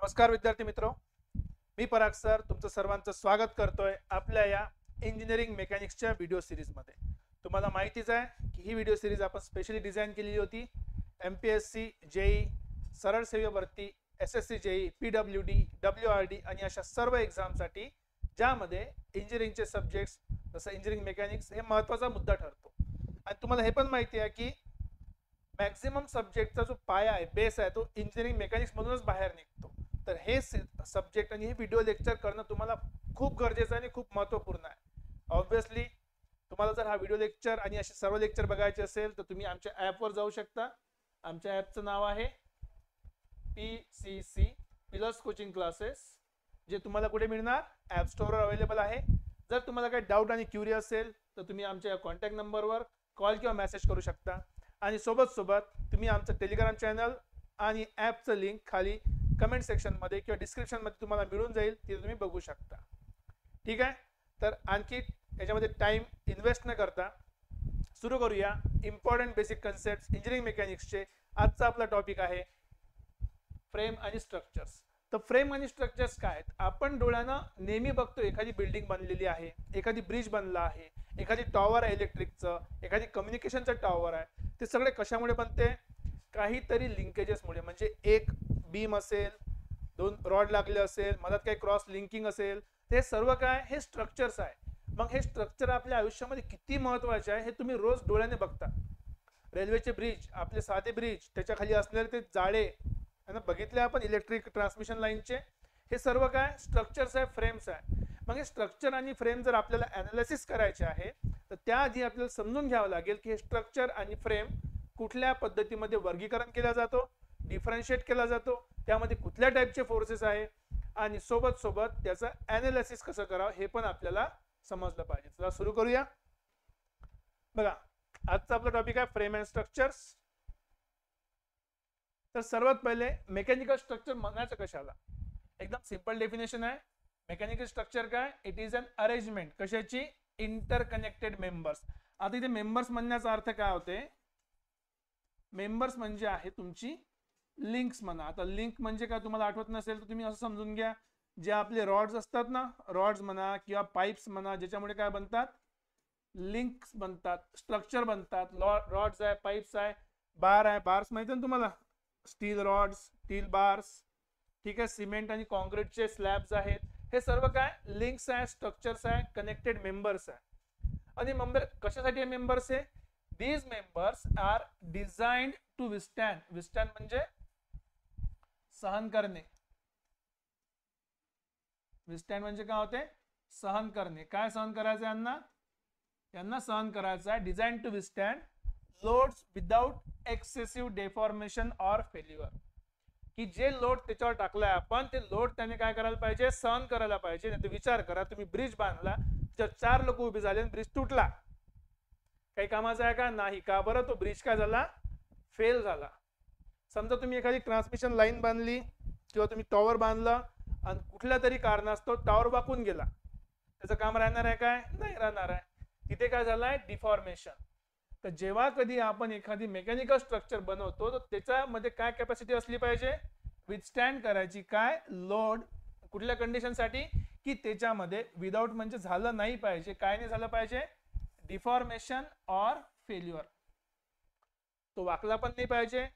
नमस्कार विद्यार्थी मित्रो, मी पराग सर तुमचं सर्वांचं स्वागत करतोय आपल्या या इंजिनिअरिंग मेकॅनिक्सच्या व्हिडिओ सिरीजमध्ये. तुम्हाला माहितीच आहे की ही व्हिडिओ सिरीज आपण स्पेशली डिझाईन केलेली होती MPSC, जेई, सरळ सेवा भरती, SSC जेई, PWD, WRD आणि अशा सर्व एक्झामसाठी, ज्यामध्ये इंजिनिअरिंगचे सब्जेक्ट्स जसं इंजिनिअरिंग मेकॅनिक्स हे महत्त्वाचा मुद्दा ठरतो. आणि तुम्हाला हे पण माहिती आहे की मॅक्झिमम सब्जेक्टचा जो पाया आहे, बेस आहे, तो इंजिनिअरिंग मेकॅनिक्स मधूनच बाहेर निघतो. तर हे सब्जेक्ट आणि हे व्हिडिओ लेक्चर करणं तुम्हाला खूप गरजेचं आहे आणि खूप महत्त्वपूर्ण आहे. ऑब्व्हियसली तुम्हाला जर हा व्हिडिओ लेक्चर आणि असे सर्व लेक्चर बघायचे असेल तर तुम्ही आमच्या ॲपवर जाऊ शकता. आमच्या ॲपचं नाव आहे PCC पिलर्स कोचिंग क्लासेस, जे तुम्हाला कुठे मिळणार? ॲप स्टोअरवर अवेलेबल आहे. जर तुम्हाला काही डाऊट आणि क्युरी असेल तर तुम्ही आमच्या कॉन्टॅक्ट नंबरवर कॉल किंवा मेसेज करू शकता. आणि सोबत तुम्ही आमचं टेलिग्राम चॅनल आणि ॲपचं लिंक खाली कमेंट सेक्शनमध्ये किंवा डिस्क्रिप्शनमध्ये तुम्हाला मिळून जाईल, ते तुम्ही बघू शकता. ठीक आहे, तर आणखी याच्यामध्ये टाइम इन्व्हेस्ट न करता सुरू करूया इम्पॉर्टंट बेसिक कन्सेप्ट इंजिनिअरिंग मेकॅनिक्सचे. आजचा आपला टॉपिक आहे फ्रेम आणि स्ट्रक्चर्स. तर फ्रेम आणि स्ट्रक्चर्स काय आहेत? आपण डोळ्यानं नेहमी बघतो एखादी बिल्डिंग बनलेली आहे, एखादी ब्रिज बनला आहे, एखादी टॉवर आहे इलेक्ट्रिकचं, एखादी कम्युनिकेशनचं टॉवर आहे. ते सगळे कशामुळे बनते? काहीतरी लिंकेजेसमुळे. म्हणजे एक बीम असेल, दोन रॉड लागले असेल, मधात काही क्रॉस लिंकिंग असेल, ते सर्व काय? हे स्ट्रक्चर्स आहे. मग हे स्ट्रक्चर आपल्या आयुष्यामध्ये किती महत्वाचे आहे हे तुम्ही रोज डोळ्याने बघता. रेल्वेचे ब्रिज, आपले साधे ब्रिज, त्याच्या खाली असलेले ते जाळे बघितले आपण, इलेक्ट्रिक ट्रान्समिशन लाईनचे, हे सर्व काय? स्ट्रक्चर्स आहे, फ्रेम्स आहे. मग हे स्ट्रक्चर आणि फ्रेम जर आपल्याला अनालिसिस करायचे आहे तर त्याआधी आपल्याला समजून घ्यावं लागेल की हे स्ट्रक्चर आणि फ्रेम कुठल्या पद्धतीमध्ये वर्गीकरण केला जातो, डिफरन्शिएट केला जातो, त्यामध्ये कुठल्या टाईपचे फोर्सेस आहे, आणि सोबत त्याचं अनालिसिस कसं करावं हे पण आपल्याला समजलं पाहिजे. चला सुरू करूया. बघा, आजचा आपला टॉपिक आहे फ्रेम अँड स्ट्रक्चर्स. तर सर्वात पहिले मेकॅनिकल स्ट्रक्चर म्हणायचं कशाला? एकदम सिंपल डेफिनेशन आहे. मेकॅनिकल स्ट्रक्चर काय? It is an arrangement. कशाची? Interconnected members. आता इथे मेंबर्स म्हणण्याचा अर्थ काय होते? मेंबर्स म्हणजे आहे तुमची लिंक्स म्हणा. आता लिंक म्हणजे काय तुम्हाला आठवत नसेल तर तुम्ही असं समजून घ्या, जे आपले रॉड्स असतात ना, रॉड्स म्हणा किंवा पाईप्स म्हणा, ज्याच्यामुळे काय बनतात? लिंक्स बनतात, स्ट्रक्चर बनतात. रॉड्स आहे, पाईप्स आहे, बार आहे. बार्स माहिती ना तुम्हाला? Steel rods, steel bars. ठीक आहे, सिमेंट आणि कॉन्क्रीटचे स्लॅब्स आहेत. हे सर्व काय? लिंक्स आहे, स्ट्रक्चर्स आहे, कनेक्टेड मेंबर्स आहे. आणि मेंबर कशासाठी मेंबर्स आहे? These members are designed to विस्टँड. विस्टँड म्हणजे सहन करणे. विस्टँड म्हणजे काय होते? सहन करणे. काय सहन करायचं यांना? यांना सहन करायचं आहे. डिझाइन टू विस्टँड loads without excessive deformation or failure. की जे लोड त्याच्यावर टाकलाय आपण, ते लोड त्याने काय करायला पाहिजे? सहन करायला पाहिजे. नाही तर विचार करा, तुम्ही ब्रिज बांधला, जर 4 लोक उभे झाले आणि ब्रिज तुटला, काही कामाचा आहे का? नाही. का बरं? तो ब्रिज काय झाला? फेल झाला. समजा तुम्ही एखादी ट्रान्समिशन लाईन बांधली किंवा तुम्ही टॉवर बांधला आणि कुठल्या तरी कारणास्तव टॉवर वाकून गेला, त्याचं काम राहणार आहे काय? नाही राहणार आहे. तिथे काय झालंय? डिफॉर्मेशन. तर जेव्हा कधी आपण एखादी मेकॅनिकल स्ट्रक्चर बनवतो तर त्याच्यामध्ये काय कॅपॅसिटी असली पाहिजे? विथस्टँड करायची. काय? लोड. कुठल्या कंडिशनसाठी? की त्याच्यामध्ये विदाउट म्हणजे झालं नाही पाहिजे. काय नाही झालं पाहिजे? Deformation or failure. तो वाकला पण नाही पाहिजे,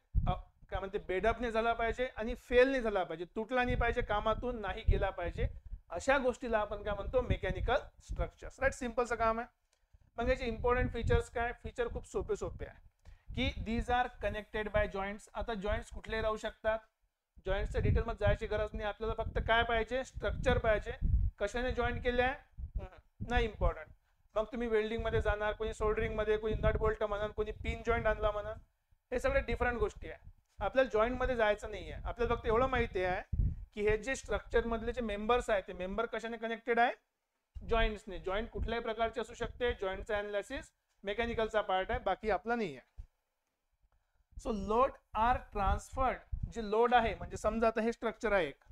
काय म्हणते, बेडअप नाही झाला पाहिजे, आणि फेल नाही झाला पाहिजे, तुटला नाही पाहिजे, कामातून नाही गेला पाहिजे. अशा गोष्टीला आपण काय म्हणतो? Mechanical structures. राईट, सिंपलचं काम आहे. मग याचे इम्पॉर्टंट फीचर्स काय? फीचर खूप सोपे आहे की these are connected by joints. आता जॉईंट्स कुठले राहू शकतात? जॉईंट्सच्या डिटेलमध्ये जायची गरज नाही. आपल्याला फक्त काय पाहिजे? स्ट्रक्चर पाहिजे. कशाने जॉईंट केले आहे नाही इम्पॉर्टंट. मग तुम्ही वेल्डिंग मध्ये जाणार, कोणी सोल्डरिंग मध्ये, कोणी नट बोल्ट म्हणा, कोणी पिन जॉईंट आणला म्हणा, हे सगळे डिफरंट गोष्टी आहे. आपल्याला जॉईंट मध्ये जायचं नाही आहे. आपल्याला फक्त एवढं माहिती आहे की हे जे स्ट्रक्चर मधले जे मेंबर्स आहेत ते मेंबर कशाने कनेक्टेड आहे? जॉईंट्सने. जॉईंट कुठल्याही प्रकारचे असू शकते. जॉईंटचा अनालिसिस मेकॅनिकलचा पार्ट आहे, बाकी आपला नाही आहे. So load are transferred. जे लोड आहे म्हणजे समजा आता हे स्ट्रक्चर आहे एक,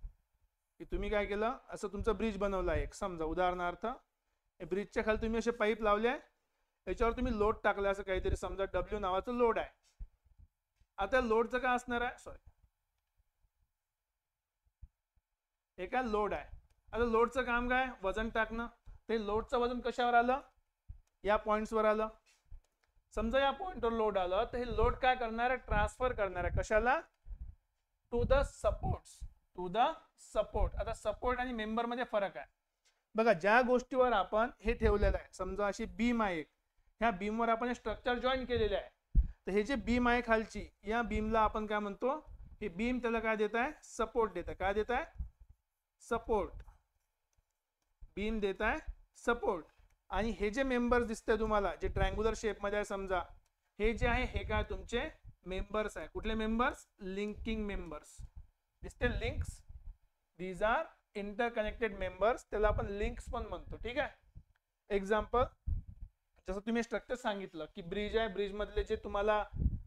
की तुम्ही काय केलं, असं तुमचं ब्रिज बनवलं आहे एक, समजा उदाहरणार्थ ब्रिजच्या खाली तुम्ही असे पाईप लावले, याच्यावर तुम्ही लोड टाकला असं काहीतरी, समजा W नावाचं लोड आहे. आता लोडचं काय असणार आहे? सॉरी, हे काय लोड आहे. आता लोडचं काम काय, वजन टाकणं. ते लोडचं वजन कशावर आलं, या पॉइंट्सवर आलं. समजा या पॉइंटवर लोड आलं तर हे लोड काय करणार आहे, ट्रान्सफर करणार आहे कशाला, to the supports, to the support. आता सपोर्ट आणि मेंबर मध्ये फरक आहे बघा. ज्या गोष्टीवर आपण हे ठेवलेलं आहे, समजा अशी बीम आहे, ह्या बीमवर आपण हे स्ट्रक्चर जॉईन केलेले आहे, तर हे जे बीम आहे खालची, या बीमला आपण काय म्हणतो, हे बीम त्याला काय देत आहे, सपोर्ट देत आहे. काय देत आहे, सपोर्ट. बीम देत आहे सपोर्ट. आणि हे जे मेंबर्स दिसते तुम्हाला, जे ट्रायंग्युलर शेप मध्ये आहे समजा, हे जे आहे हे काय तुमचे मेंबर्स आहे. कुठले मेंबर्स, लिंकिंग मेंबर्स दिसते, links. These are interconnected members, त्याला आपण लिंक्स पण म्हणतो. ठीक आहे. एक्झाम्पल, जसं तुम्ही स्ट्रक्चर सांगितलं की ब्रिज आहे, ब्रिज मधले जे तुम्हाला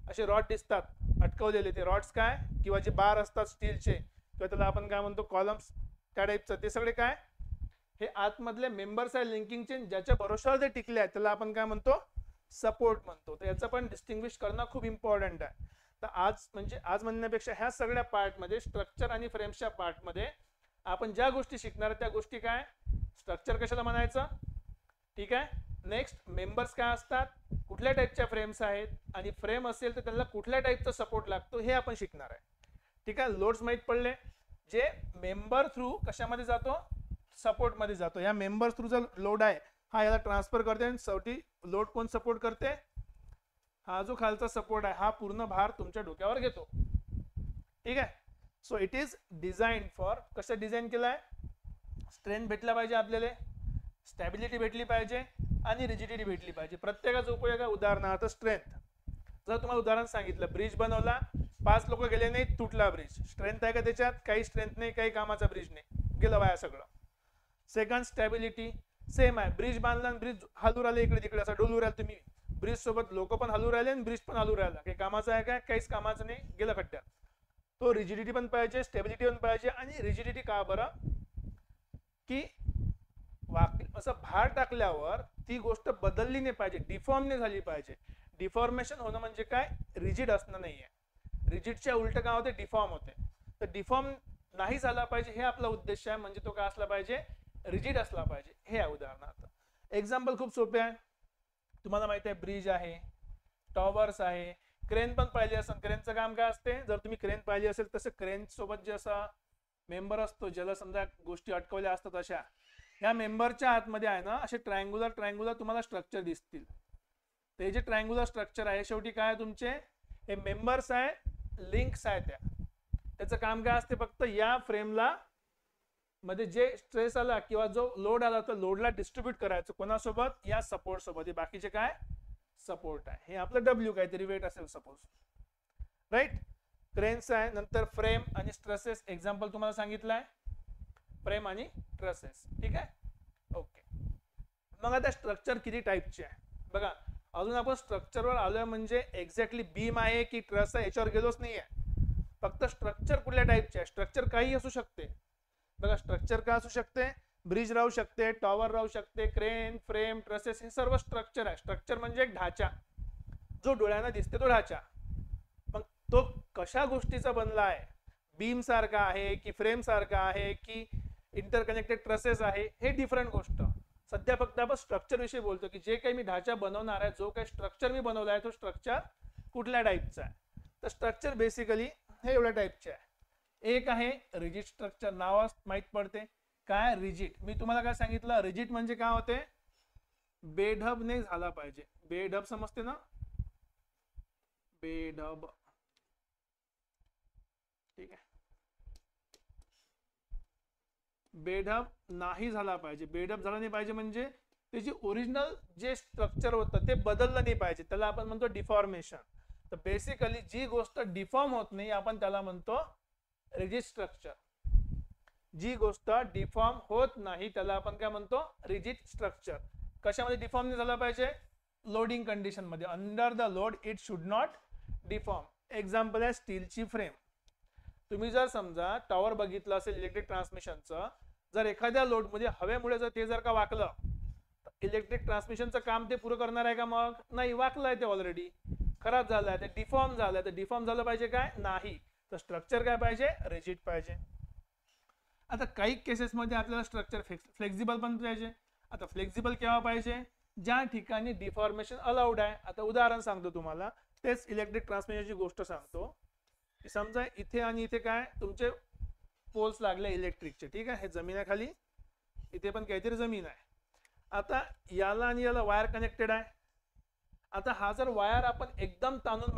असे रॉड दिसतात अटकवलेले, ते रॉड्स काय, किंवा जे बार असतात स्टीलचे, किंवा त्याला आपण काय म्हणतो कॉलम्स, त्या टाईपचं, ते सगळे काय, हे आतमधले मेंबर्स आहे लिंकिंगचे, ज्याच्या भरोशावर ते टिकले आहेत, त्याला आपण काय म्हणतो, सपोर्ट म्हणतो. तर याचं पण डिस्टिंग्विश करणं खूप इम्पॉर्टंट आहे. तर आज म्हणण्यापेक्षा ह्या सगळ्या पार्टमध्ये, स्ट्रक्चर आणि फ्रेम्सच्या पार्टमध्ये आपण ज्या गोष्टी शिकणार त्या गोष्टी काय, स्ट्रक्चर कशाला म्हणायचं, ठीक आहे. नेक्स्ट, मेंबर्स काय असतात, कुठल्या टाईपच्या फ्रेम्स आहेत, आणि फ्रेम असेल तर त्याला कुठल्या टाईपचा सपोर्ट लागतो हे आपण शिकणार आहे. ठीक आहे. लोड्स माहीत पडले, जे मेंबर थ्रू कशामध्ये जातो, सपोर्ट मध्ये जातो. या मेंबर थ्रू जर लोड आहे हा याला ट्रान्सफर करते, आणि शेवटी लोड कोण सपोर्ट करते, हा जो खालचा सपोर्ट आहे हा पूर्ण भार तुमच्या डोक्यावर घेतो. ठीक आहे. So it is design for, कसं डिझाईन केलाय, स्ट्रेंथ भेटला पाहिजे आपल्याला, स्टॅबिलिटी भेटली पाहिजे, आणि रिजिडिटी भेटली पाहिजे. प्रत्येकाचा उपयोग आहे. उदाहरणार्थ स्ट्रेंथ, जर तुम्हाला उदाहरण सांगितलं, ब्रिज बनवला, 5 लोक गेले नाही, तुटला ब्रिज, स्ट्रेंथ आहे का त्याच्यात, काही स्ट्रेंथ नाही, काही कामाचा ब्रिज नाही, गेलं वाया सगळं. सेकंड, स्टॅबिलिटी, सेम आहे, ब्रिज बांधला आणि ब्रिज हलू राहिले इकडे तिकडे, असं डोलू राहिले तुम्ही, ब्रिज सोबत लोक पण हलू राहिले आणि ब्रिज पण हलू राहिला, काही कामाचं आहे काय, काहीच कामाचं नाही, गेलं खड्ड्यात. तो रिजिडिटी पण पाहिजे, स्टेबिलिटी पण पाहिजे. आणि रिजिडिटी का बरं, की असं भार टाकल्यावर ती गोष्ट बदलली नाही पाहिजे, डिफॉर्म नाही झाली पाहिजे. डिफॉर्मेशन होणं म्हणजे काय, रिजिड असणं नाहीये. रिजिडच्या उलट काय होते, डिफॉर्म होते. तर डिफॉर्म नाही झाला पाहिजे, हे आपला उद्देश आहे. म्हणजे तो काय असला पाहिजे, रिजिड असला पाहिजे. हे आहे उदाहरणार्थ. एक्झाम्पल खूप सोपे आहे, तुम्हाला माहिती आहे, ब्रिज आहे, टॉवर्स आहे, क्रेन पण पाहिली असेल. क्रेनचं काम काय असते, जर तुम्ही क्रेन पाहिली असेल, तसं क्रेन सोबत जे असा मेंबर असतो, ज्याला समजा गोष्टी अटकवल्या असतात, अशा ह्या मेंबरच्या आतमध्ये आहे ना, असे ट्रायंग्युलर तुम्हाला स्ट्रक्चर दिसतील. ते जे ट्रायंग्युलर स्ट्रक्चर आहे, शेवटी काय तुमचे हे मेंबर्स आहे, लिंक्स आहे. त्याचं काम काय असते, फक्त या फ्रेमला मध्ये जे स्ट्रेस आला किंवा जो लोड आला, तर लोडला डिस्ट्रीब्यूट करायचं कोणासोबत, या सपोर्ट सोबत. बाकीचे काय, सपोर्ट आहे. हे आपलं डब्ल्यू काहीतरी वेट असेल सपोज, राईट. क्रेन्स आहे. नंतर फ्रेम आणि स्ट्रेसेस, एक्झाम्पल तुम्हाला सांगितलंय, फ्रेम आणि ट्रसेस. ठीक आहे. ओके. मग आता स्ट्रक्चर किती टाईपचे आहे बघा. अजून आपण स्ट्रक्चरवर आलोय, म्हणजे एक्झॅक्टली बीम आहे की ट्रस आहे याच्यावर गेलोच नाहीये. फक्त स्ट्रक्चर कुठल्या टाईपचे आहे, स्ट्रक्चर काही असू शकते बघा. स्ट्रक्चर काय असू शकते, ब्रिज राहू शकते, टॉवर राहू शकते, क्रेन, फ्रेम, ट्रसेस, हे सर्व स्ट्रक्चर आहे. स्ट्रक्चर म्हणजे एक ढाचा, जो डोळ्यांना दिसते तो ढाचा. पण तो कशा गोष्टीचा बनला आहे, बीम सारखा आहे की फ्रेम सारखा आहे की इंटरकनेक्टेड ट्रसेस आहे, हे डिफरंट गोष्ट. सध्या फक्त आपण स्ट्रक्चर विषयी बोलतो, की जे काही मी ढाचा बनवणार आहे, जो काही स्ट्रक्चर मी बनवला आहे, तो स्ट्रक्चर कुठल्या टाईपचा आहे. तर स्ट्रक्चर बेसिकली हे एवढ्या टाईपचे आहे. एक आहे रिजिड स्ट्रक्चर, नाव माहित पडते काय, रिजिड. मी तुम्हाला काय सांगितलं, रिजिड म्हणजे काय होते, बेढब नाही झाला पाहिजे. बेढब समजते ना, बेढब. ठीक आहे. बेढब नाही झाला पाहिजे. बेढब झाला नाही पाहिजे म्हणजे त्याची ओरिजिनल जे स्ट्रक्चर होतं ते बदललं नाही पाहिजे, त्याला आपण म्हणतो डिफॉर्मेशन. तर बेसिकली जी गोष्ट डिफॉर्म होत नाही आपण त्याला म्हणतो रिजिड स्ट्रक्चर. जी गोष्ट डिफॉर्म होत नाही त्याला आपण काय म्हणतो, रिजिड स्ट्रक्चर. कशामध्ये डिफॉर्म नाही झाला पाहिजे, लोडिंग कंडिशन मध्ये. Under the load it should not deform. Example आहे स्टीलची फ्रेम. तुम्ही जर समजा टॉवर बघितलं असेल इलेक्ट्रिक ट्रान्समिशनचं, जर एखाद्या लोड मध्ये हवेमुळे जर ते जर का वाकलं, इलेक्ट्रिक ट्रान्समिशनचं काम ते पुरं करणार आहे का, मग नाही, वाकलं आहे ते, ऑलरेडी खराब झालंय, ते डिफॉर्म झालंय. तर डिफॉर्म झालं पाहिजे काय, नाही. तर स्ट्रक्चर काय पाहिजे, रिजिड पाहिजे. आता काही केसेसमध्ये आपल्याला स्ट्रक्चर फ्लेक्झिबल पण पाहिजे. आता फ्लेक्झिबल केव्हा पाहिजे, ज्या ठिकाणी डिफॉर्मेशन अलाउड आहे. आता उदाहरण सांगतो तुम्हाला, तेच इलेक्ट्रिक ट्रान्समिशनची गोष्ट सांगतो. समजा इथे आणि इथे काय तुमचे पोल्स लागले इलेक्ट्रिकचे, ठीक आहे. हे जमीन आहे खाली, इथे पण काहीतरी जमीन आहे. आता याला आणि याला वायर कनेक्टेड आहे. आता हा जर वायर आपण एकदम ताणून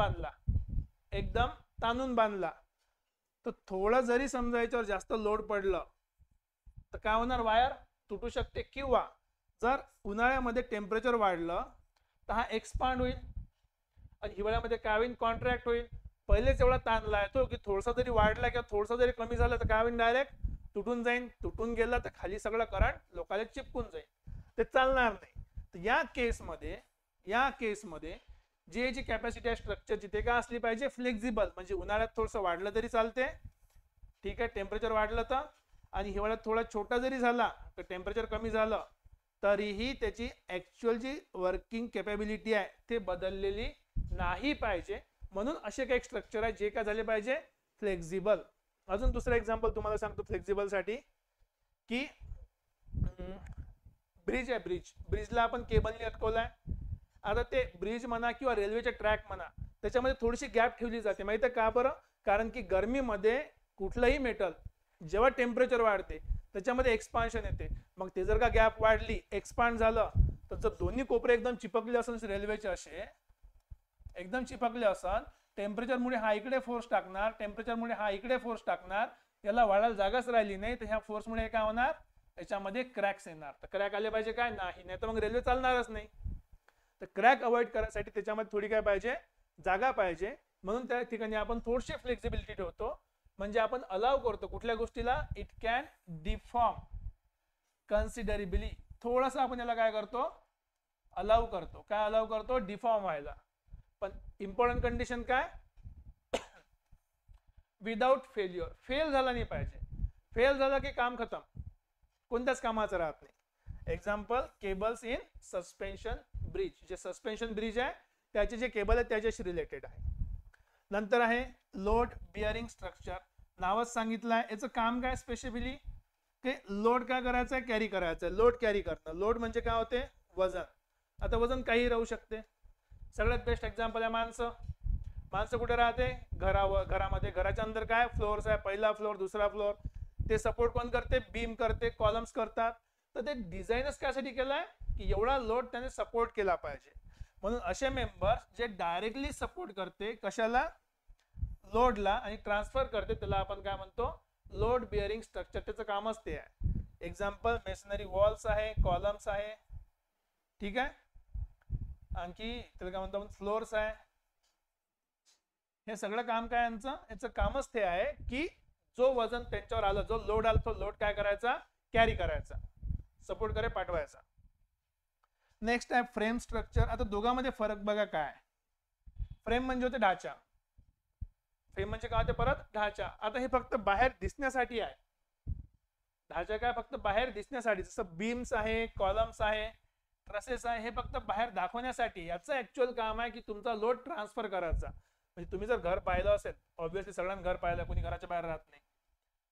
बांधला तर थोडं जरी समजा याच्यावर जास्त लोड पडलं तर काय होणार, वायर तुटू शकते. किंवा जर उन्हाळ्यामध्ये टेम्परेचर वाढलं तर हा एक्सपांड होईल आणि हिवाळ्यामध्ये काय होईल, कॉन्ट्रॅक्ट होईल. पहिलेच एवढा ताणला आहे तो की थोडासा जरी वाढला किंवा थोडासा जरी कमी झालं तर काय होईल, डायरेक्ट तुटून जाईल. तुटून गेला तर खाली सगळं करंट लोकांना चिपकून जाईल, ते चालणार नाही. तर या केसमध्ये जी कॅपॅसिटी आहे स्ट्रक्चर जिथे काय असली पाहिजे, फ्लेक्झिबल. म्हणजे उन्हाळ्यात थोडंसं वाढलं तरी चालते, ठीक आहे, टेम्परेचर वाढलं तर. आणि हिवाळ्यात थोडा छोटा जरी झाला तर टेम्परेचर कमी झालं तरीही त्याची ऍक्च्युअल जी वर्किंग कॅपॅबिलिटी आहे ते बदललेली नाही पाहिजे. म्हणून असे काही स्ट्रक्चर आहे जे काय झाले पाहिजे, फ्लेक्झिबल. अजून दुसरं एक्झाम्पल तुम्हाला सांगतो फ्लेक्झिबल साठी, की ब्रिज आहे. ब्रिजला आपण केबलने अटकवलाय. आता ते ब्रिज म्हणा किंवा रेल्वेचे ट्रॅक म्हणा, त्याच्यामध्ये थोडीशी गॅप ठेवली जाते. माहिती आहे का बरं? कारण की गरमीमध्ये कुठलंही मेटल जेव्हा टेम्परेचर वाढते त्याच्यामध्ये एक्सपान्शन येते. मग ते जर का गॅप वाढली, एक्सपांड झालं, तर जर दोन्ही कोपरे एकदम चिपकले असेल रेल्वेचे, असे एकदम चिपकले असेल, टेम्परेचरमुळे हा इकडे फोर्स टाकणार, टेम्परेचरमुळे हा इकडे फोर्स टाकणार, याला वाढायला जागाच राहिली नाही, तर ह्या फोर्समुळे काय होणार, याच्यामध्ये क्रॅक्स येणार. तर क्रॅक आले पाहिजे काय, नाही तर मग रेल्वे चालणारच नाही. तर क्रॅक अवॉइड करण्यासाठी त्याच्यामध्ये थोडी काय पाहिजे, जागा पाहिजे. म्हणून त्या ठिकाणी आपण थोडीशी फ्लेक्झिबिलिटी ठेवतो. म्हणजे आपण अलाव करतो कुठल्या गोष्टीला, इट कॅन डिफॉर्म कन्सिडरेबली. थोडासा आपण याला काय करतो, अलाव करतो. काय अलाव करतो, डिफॉर्म व्हायला. पण इम्पॉर्टंट कंडिशन काय, विदाउट फेल्युअर. फेल झाला नाही पाहिजे. फेल झाला की काम खतम, कोणत्याच कामाचं राहत नाही. Example, cables in suspension bridge. जे सस्पेन्शन ब्रिज आहे त्याचे जे केबल आहे त्याच्याशी रिलेटेड आहे. नंतर आहे लोड बिअरिंग स्ट्रक्चर. नावच सांगितलं आहे, याचं काम काय स्पेसिफिकली, की लोड काय करायचं आहे, कॅरी करायचं आहे. लोड कॅरी करणं. लोड म्हणजे काय होते, वजन. आता वजन काही राहू शकते. सगळ्यात बेस्ट एक्झाम्पल आहे माणसं. माणसं कुठे राहते, घरामध्ये. घराच्या अंदर काय फ्लोअर्स आहे, पहिला फ्लोअर, दुसरा फ्लोअर. ते सपोर्ट कोण करते, बीम करते, कॉलम्स करतात. तर ते डिझाईनच त्यासाठी केलंय की एवढा लोड त्याने सपोर्ट केला पाहिजे. म्हणून असे मेंबर्स जे डायरेक्टली सपोर्ट करते कशाला, लोडला, आणि ट्रान्सफर करते, त्याला आपण काय म्हणतो, लोड बिअरिंग स्ट्रक्चर. त्याचं कामच ते आहे. एक्झाम्पल, मेसनरी वॉल्स आहे, कॉलम्स आहे, ठीक आहे. आणखी त्याला काय म्हणतो आपण, फ्लोअर्स आहे. हे सगळं काम काय यांचं, याचं कामच ते आहे की जो वजन त्यांच्यावर आलं, जो लोड आला, तो लोड काय करायचा, कॅरी करायचा, सपोर्ट करे पाठवायचा. नेक्स्ट आहे फ्रेम स्ट्रक्चर. आता दोघांमध्ये फरक बघा काय. फ्रेम म्हणजे होते ढाचा. फ्रेम म्हणजे काय होते, परत ढाचा. आता हे फक्त बाहेर दिसण्यासाठी आहे. ढाचा काय फक्त बाहेर दिसण्यासाठी. जसं बीम्स आहे, कॉलम्स आहे, ट्रसेस आहे, हे फक्त बाहेर दाखवण्यासाठी. याचं ऍक्च्युअल काम आहे की तुमचा लोड ट्रान्सफर करायचा. म्हणजे तुम्ही जर घर पाहिलं असेल, ऑब्व्हियसली सगळ्यांना घर पाहिलं, कोणी घराच्या बाहेर राहत नाही.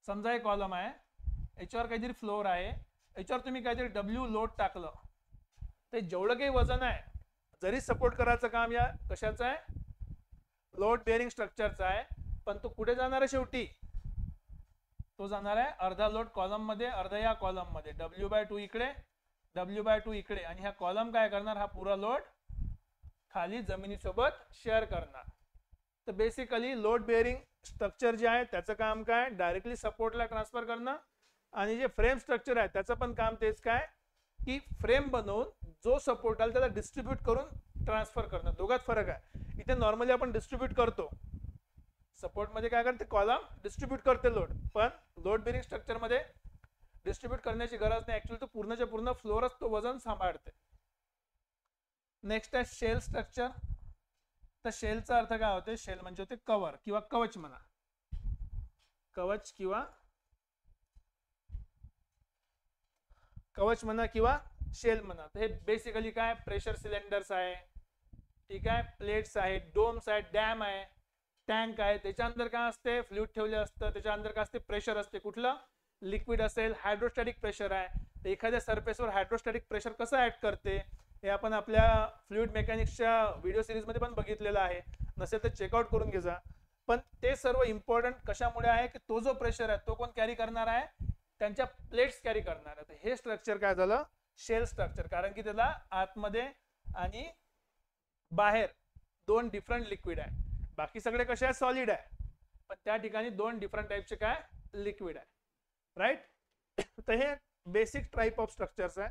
समजा एक कॉलम आहे, याच्यावर काहीतरी फ्लोअर आहे, याच्यावर तुम्ही काहीतरी डब्ल्यू लोड टाकलं, ते जेवढं काही वजन आहे, जरी सपोर्ट करायचं काम या कशाचं आहे, लोड बेअरिंग स्ट्रक्चरचा आहे, पण तो कुठे जाणार आहे शेवटी, तो जाणार आहे अर्धा लोड कॉलम मध्ये, अर्धा या कॉलम मध्ये. W/2 इकडे, W/2 इकडे. आणि हा कॉलम काय करणार, हा पुरा लोड खाली जमिनीसोबत शेअर करणार. तर बेसिकली लोड बेअरिंग स्ट्रक्चर जे आहे त्याचं काम काय, डायरेक्टली सपोर्टला ट्रान्सफर करणं. आणि जे फ्रेम स्ट्रक्चर आहे त्याचं पण काम तेच काय, की फ्रेम बनवून जो सपोर्ट आला त्याला डिस्ट्रीब्यूट करून ट्रान्सफर करणं. दोघात फरक आहे. इथे नॉर्मली आपण डिस्ट्रीब्यूट करतो, सपोर्ट मध्ये काय करते, कॉलम डिस्ट्रीब्यूट करते लोड. पण लोड बेअरिंग स्ट्रक्चर मध्ये डिस्ट्रीब्यूट करण्याची गरज नाही. ऍक्च्युअली तो पूर्णच्या पूर्ण फ्लोअरच तो वजन सांभाळते. नेक्स्ट आहे शेल स्ट्रक्चर. तर शेलचा अर्थ काय होते, शेल म्हणजे होते कव्हर किंवा कवच म्हणा, कवच किंवा किंवा शेल म्हणा. तर हे बेसिकली काय, प्रेशर सिलेंडर्स आहे, ठीक आहे, प्लेट्स आहेत, डोम्स आहेत, डॅम आहे, टँक आहे. त्याच्या अंदर काय असते, फ्लुइड ठेवले असतं. त्याच्या अंदर काय असते, प्रेशर असते. कुठलं, लिक्विड असेल, हायड्रोस्टॅटिक प्रेशर आहे, तर एखाद्या सरफेसवर हायड्रोस्टॅटिक प्रेशर कसं ऍक्ट करते हे आपण आपल्या फ्लुइड मेकॅनिक्सच्या व्हिडिओ सिरीजमध्ये पण बघितलेलं आहे. नसेल तर चेकआउट करून घे जा. पण ते सर्व इम्पॉर्टंट कशामुळे आहे की तो जो प्रेशर आहे तो कोण कॅरी करणार आहे, त्यांच्या प्लेट्स कॅरी करणार आहे. हे स्ट्रक्चर काय झालं, शेल स्ट्रक्चर, कारण की त्याला आतमध्ये आणि बाहेर दोन डिफरंट लिक्विड आहे. बाकी सगळे कसे आहे, सॉलिड आहे, पण त्या ठिकाणी दोन डिफरंट टाइपचे काय लिक्विड आहे. राईट. तर हे बेसिक टाइप ऑफ स्ट्रक्चर्स आहे.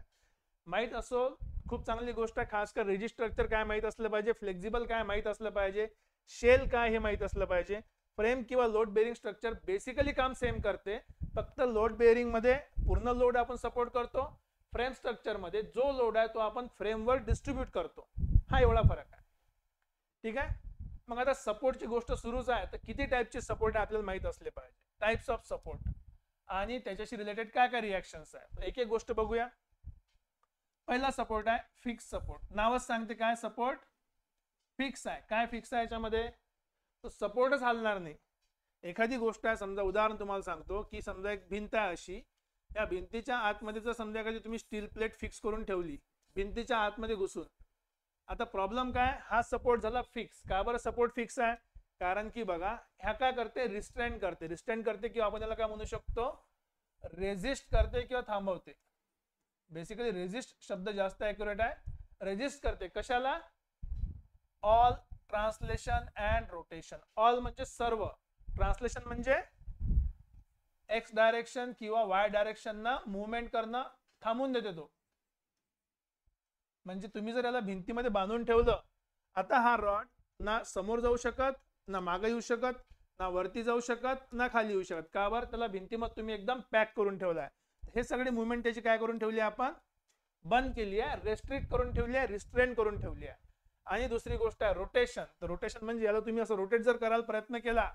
माहित असो खूप चांगली गोष्ट आहे. खास कर रिजिड स्ट्रक्चर काय माहित असलं पाहिजे, फ्लेक्झिबल काय माहित असलं पाहिजे, शेल काय हे माहित असलं पाहिजे. फ्रेम किंवा लोड बेअरिंग स्ट्रक्चर बेसिकली काम सेम करते, फक्त लोड बेअरिंग मध्ये पूर्ण लोड आपण सपोर्ट करतो, फ्रेम स्ट्रक्चर मध्ये जो लोड आहे तो आपण फ्रेमवर डिस्ट्रीब्यूट करतो. हा एवढा फरक आहे. ठीक आहे. मग आता सपोर्टची गोष्ट सुरूच आहे, तर किती टाइपचे सपोर्ट आहे आपल्याला माहित असले पाहिजे, टाइप्स ऑफ सपोर्ट आणि त्याच्याशी रिलेटेड काय काय रिएक्शन्स आहे. एक एक गोष्ट बघूया. पहिला सपोर्ट आहे फिक्स सपोर्ट. नावच सांगते काय सपोर्ट फिक्स आहे. काय फिक्स आहे याच्यामध्ये, तो सपोर्टच हलणार नाही. एखादी गोष्ट आहे, समजा उदाहरण तुम्हाला सांगतो की समजा एक भिंत आहे अशी, या भिंतीच्या आतमध्ये जर समजा एखादी तुम्ही स्टील प्लेट फिक्स करून ठेवली भिंतीच्या आतमध्ये घुसून, आता प्रॉब्लेम काय, हा सपोर्ट झाला फिक्स. का बरं सपोर्ट फिक्स आहे, कारण की बघा ह्या काय करते, रिस्ट्रेन करते. रिस्ट्रेन करते किंवा आपण त्याला काय म्हणू शकतो, रेजिस्ट करते किंवा थांबवते. बेसिकली रेजिस्ट शब्द जास्त ॲक्युरेट आहे. रेजिस्ट करते कशाला, all translation and rotation. All म्हणजे सर्व, ट्रान्सलेशन म्हणजे एक्स डायरेक्शन किंवा वाय डायरेक्शन ना मुवमेंट करणं थांबून देते तो. म्हणजे तुम्ही जर याला भिंतीमध्ये बांधून ठेवलं, आता हा रॉड ना समोर जाऊ शकत, ना मागे येऊ शकत, ना वरती जाऊ शकत, ना खाली येऊ शकत. का बरं, त्याला भिंतीमध्ये तुम्ही एकदम पॅक करून ठेवलाय. हे सगळे मुवमेंट त्याची काय करून ठेवली आपण, बंद केली आहे, रेस्ट्रिक्ट करून ठेवली आहे, रिस्ट्रेन करून ठेवली आहे. आणि दुसरी गोष्ट आहे रोटेशन. तर रोटेशन म्हणजे याला तुम्ही असं रोटेट जर करायला प्रयत्न केला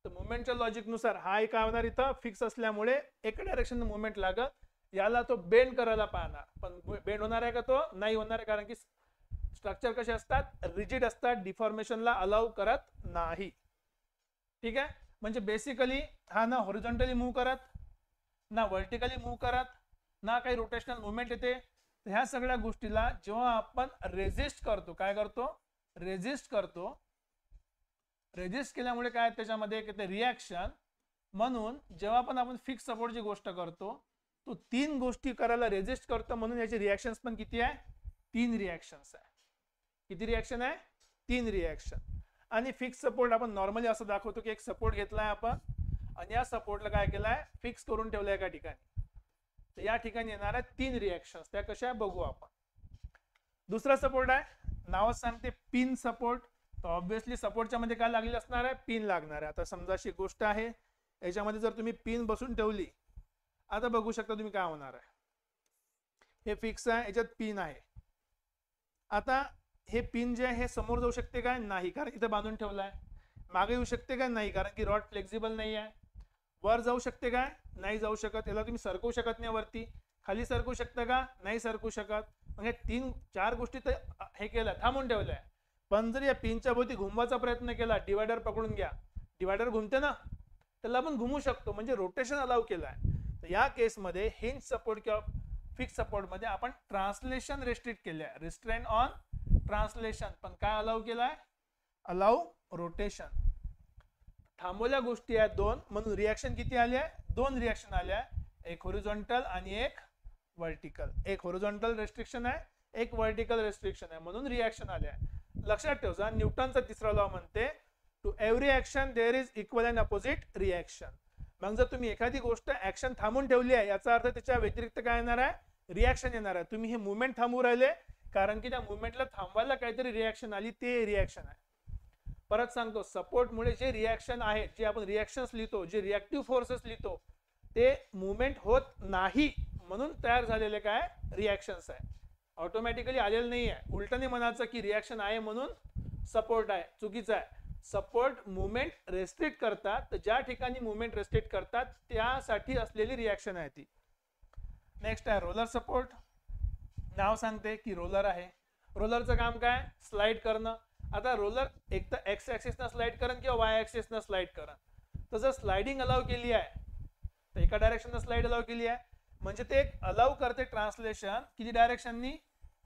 तर मुवमेंटच्या लॉजिक नुसार हा काय होणार, इथं फिक्स असल्यामुळे एका डायरेक्शन मुवमेंट लागत, याला तो बेंड करायला पाहणार, पण बेंड होणार आहे का, तो नाही होणार आहे, कारण की स्ट्रक्चर कसे असतात, रिजिड असतात, डिफॉर्मेशनला अलाउ करत नाही. ठीक आहे. म्हणजे बेसिकली हा ना हॉरिझॉन्टली मूव्ह करत, ना व्हर्टिकली मूव्ह करत, ना काही रोटेशनल मुवमेंट येते. ह्या सगळ्या गोष्टीला जेव्हा आपण रेजिस्ट करतो, काय करतो, रेजिस्ट करतो, रेजिस्ट केल्यामुळे काय त्याच्यामध्ये येते रिॲक्शन. म्हणून जेव्हा पण आपण फिक्स सपोर्टची गोष्ट करतो तो तीन गोष्टी करायला रेजिस्ट करतो, म्हणून याची रिॲक्शन्स पण किती आहे, 3 रिॲक्शन्स आहे. किती रिॲक्शन आहे, 3 रिॲक्शन. आणि फिक्स सपोर्ट आपण नॉर्मली असं दाखवतो की एक सपोर्ट घेतलाय आपण आणि या सपोर्टला काय केलाय, फिक्स करून ठेवलंय एका ठिकाणी. तर या ठिकाणी येणार आहे 3 रिॲक्शन्स. त्या कशा बघू आपण. दुसरा सपोर्ट आहे, नावच सांगते पिन सपोर्ट. तर ऑब्व्हियसली सपोर्टच्या मध्ये काय लागलेलं असणार आहे, पिन लागणार आहे. आता समजा अशी गोष्ट आहे, याच्यामध्ये जर तुम्ही पिन बसून ठेवली, आता बघू शकता तुम्ही काय होणार आहे. हे फिक्स आहे, याच्यात पिन आहे. आता हे पिन जे आहे हे समोर जाऊ शकते काय, नाही, कारण इथे बांधून ठेवलाय. मागे येऊ शकते का, नाही, कारण की रॉड फ्लेक्झिबल नाही आहे. वर जाऊ शकते काय, नाही जाऊ शकत. याला तुम्ही सरकवू शकत नाही वरती. खाली सरकू शकता का, नाही सरकू शकत. म्हणजे 3-4 गोष्टी तर हे केलं, थांबून ठेवलंय. पण जर या पिनच्या भोवती घुमवायचा प्रयत्न केला, डिवायडर पकडून घ्या, डिवायडर घुमते ना, त्याला आपण घुमू शकतो, म्हणजे रोटेशन अलाउ केलाय. तर या केसमध्ये हिंज सपोर्ट किंवा फिक्स सपोर्ट मध्ये आपण ट्रान्सलेशन रेस्ट्रिक्ट केले आहे, रिस्ट्रेन ऑन ट्रान्सलेशन. पण काय अलाउ केलाय, अलाउ रोटेशन. थांबवल्या गोष्टी आहेत 2, म्हणून रिॲक्शन किती आली आहे, 2 रिॲक्शन आल्या. एक हॉरिझॉन्टल आणि एक व्हर्टिकल. एक हॉरिझॉन्टल रेस्ट्रिक्शन आहे, एक व्हर्टिकल रेस्ट्रिक्शन आहे, म्हणून रिॲक्शन आल्या. लक्षात ठेवा, न्यूटनचा तिसरा लॉ म्हणते to every action there is equal and opposite reaction. मग जर तुम्ही एखादी गोष्ट ऍक्शन थांबून ठेवली आहे, याचा अर्थ त्याच्या व्यतिरिक्त काय येणार आहे, रिॲक्शन येणार आहे. तुम्ही हे मुवमेंट थांबवू राहिले, कारण की त्या मुवमेंटला थांबवायला काहीतरी रिॲक्शन आली, ते रिॲक्शन आहे. परत सांगतो, सपोर्टमुळे जे रिॲक्शन आहे, जे आपण रिॲक्शन्स लिहितो, जे रिॲक्टिव्ह फोर्सेस लिहितो, ते मुवमेंट होत नाही, म्हणून तयार झालेले काय रिॲक्शन्स आहे. ऑटोमॅटिकली आलेलं नाही आहे. उलटने म्हणायचं की रिॲक्शन आहे म्हणून सपोर्ट आहे, चुकीचं आहे. सपोर्ट मुवमेंट रेस्ट्रिक्ट करतात, तर ज्या ठिकाणी मुवमेंट रेस्ट्रिक्ट करतात त्यासाठी असलेली रिॲक्शन आहे ती. नेक्स्ट आहे रोलर सपोर्ट. नाव सांगते की रोलर आहे. रोलरचं काम काय, स्लाइड करणं. आता रोलर एक तर एक्स ऍक्सिस न स्लाइड करण किंवा वाय ऍक्सिस न स्लाइड करण. तर जर स्लाइडिंग अलाउ केली आहे, तर तर एका डायरेक्शन स्लाइड अलाउ केली आहे म्हणजे ते अलाउ करते ट्रान्सलेशन किती डायरेक्शननी,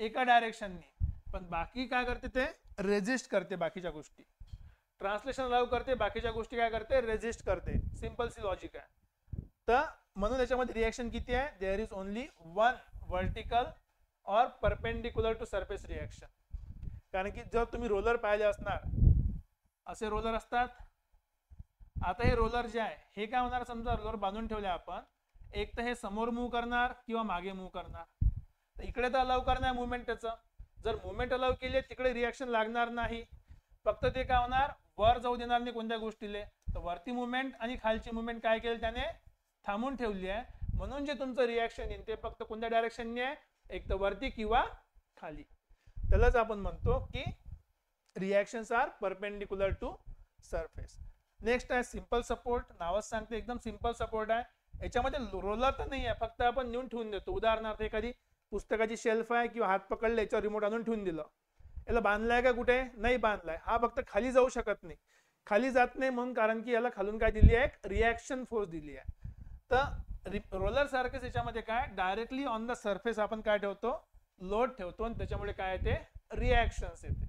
एका डायरेक्शननी, पण बाकी काय करते ते रेजिस्ट करते बाकीच्या गोष्टी. ट्रान्सलेशन अलाउ करते, बाकीच्या गोष्टी काय करते रेजिस्ट करते. सिंपल सी लॉजिक आहे. तर म्हणून याच्यामध्ये रिएक्शन किती आहे, there is only one vertical or perpendicular to surface reaction. कारण की जर तुम्ही रोलर पाहिले असणार, असे रोलर असतात. आता हे रोलर जे आहे हे काय होणार, समजा रोलर बांधून ठेवले आपण, एक तर हे समोर मूव्ह करणार किंवा मागे मूव्ह करणार. तर इकडे तर अलाउ करणार मुवमेंट त्याचं, जर मुवमेंट अलाउ केली तिकडे रिएक्शन लागणार नाही, फक्त ते काय होणार वर जाऊ देणार नाही कोणत्या गोष्टीले. तर वरती मुवमेंट आणि खालची मुवमेंट काय केली त्याने थांबून ठेवली आहे. म्हणून जे तुमचं रिएक्शन येईल ते फक्त कोणत्या डायरेक्शनने आहे, एक तर वरती किंवा खाली. त्यालाच आपण म्हणतो की reactions are perpendicular to surface. Next आहे सिंपल सपोर्ट. नावच सांगते एकदम सिंपल सपोर्ट आहे. याच्यामध्ये रोलर तर नाही आहे, फक्त आपण नेऊन ठेवून देतो. उदाहरणार्थ एखादी पुस्तकाची शेल्फ आहे किंवा हात पकडले याच्यावर रिमोट आणून ठेवून दिलं, याला बांधलाय का कुठे नाही बांधलाय, हा फक्त खाली जाऊ शकत नाही. खाली जात नाही म्हणून कारण की याला खालून काय दिली आहे, रिएक्शन फोर्स दिली आहे. तर रोलर सारखेच याच्यामध्ये काय डायरेक्टली ऑन द सरफेस आपण काय ठेवतो, लोड ठेवतो आणि त्याच्यामुळे काय येते रिएक्शन्स येते.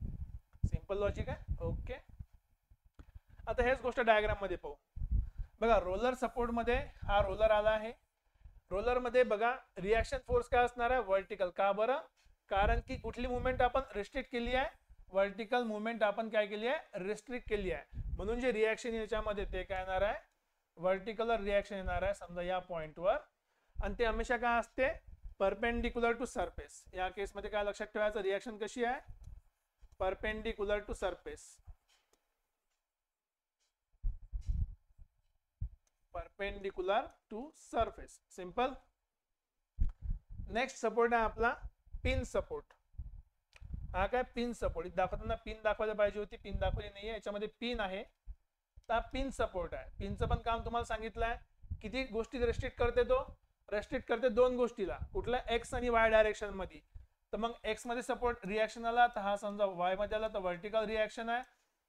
सिंपल लॉजिक आहे. ओके, आता हेच गोष्ट डायग्राम मध्ये पाहू. बघा रोलर सपोर्ट मध्ये हा रोलर आला आहे. रोलर मध्ये बघा रिएक्शन फोर्स काय असणार आहे वर्टिकल. का बरं, कारण की कुठली मुवमेंट आपण रिस्ट्रिक्ट केली आहे, वर्टिकल मुवमेंट आपण काय केली आहे रिस्ट्रिक्ट केली आहे. म्हणून जे रिएक्शन याच्यामध्ये ते काय येणार आहे वर्टिकल रिएक्शन येणार आहे समजा या पॉइंटवर, आणि ते हमेशा काय असते परपेंडिक्युलर टू सरफेस. या केसमध्ये काय लक्षात ठेवायचं, रिएक्शन कशी आहे perpendicular to surface, perpendicular to surface. Simple. Next support आहे आपला पिन सपोर्ट. हा काय पिन सपोर्ट दाखवताना पिन दाखवायला पाहिजे होती, पिन दाखवली नाहीये. याच्यामध्ये पिन आहे तर पिन सपोर्ट आहे. पिनचं पण काम तुम्हाला सांगितलं आहे. किती गोष्टी रेस्ट्रिक्ट करते, तो रेस्ट्रिक्ट करते दोन गोष्टीला, कुठल्या एक्स आणि वाय डायरेक्शन मध्ये. तर मग एक्स मध्ये सपोर्ट रिएक्शन आला तर हा समजा वाय मध्ये आला तर वर्टिकल रिएक्शन आहे,